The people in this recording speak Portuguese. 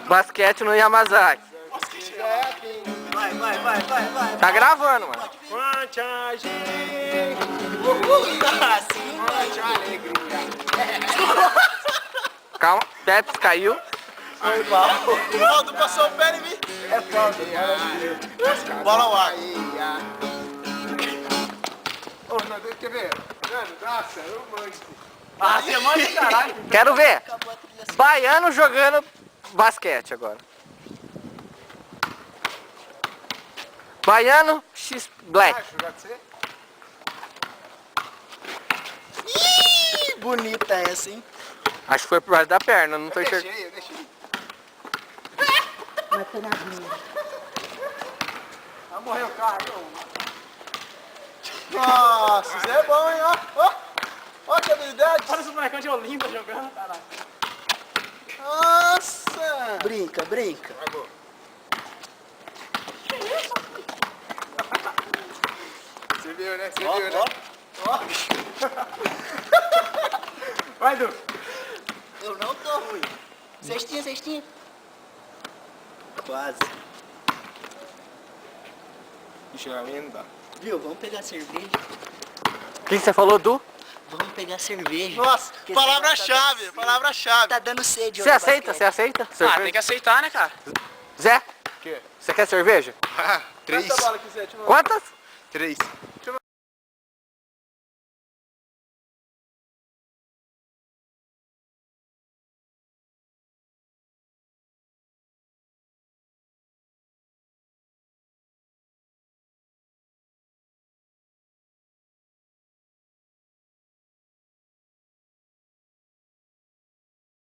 Basquete no Yamazaki. Vai. Tá gravando, mano. Vantagem. Assim, Calma, Pepsi caiu. foi mal. Ronaldo passou o pé em mim. É falta. Bola ao ar. Ô, Nando, quer ver? Nando, nossa, eu manjo. Ah, você manda caralho. Quero ver. Acabou a trilha sonora. Baiano jogando basquete agora. Baiano X Black. Ah, jogar de você? Ih, bonita essa, hein? Acho que foi por baixo da perna, não tô Eu enxergando. deixei. Mas foi na minha. Ah, morreu o carro. Nossa, isso é bom, hein? Ó que habilidade. Olha o molecão de Olinda jogando, caralho. Nossa. Brinca. Você viu, né? Você Ó, viu, né? ó. Vai, Du. Eu não tô ruim. Cestinha. Quase. Enxergamento não dá. Viu? Vamos pegar cerveja. O que você falou, Du? Vamos pegar cerveja. Nossa, Porque palavra-chave, palavra-chave. Tá dando sede. Você ó, aceita? basquete. Você aceita? Ah, Cerveja? tem que aceitar, né, cara? Zé, quê? você quer cerveja? Três. Quanta bola quiser, Quantas? 3.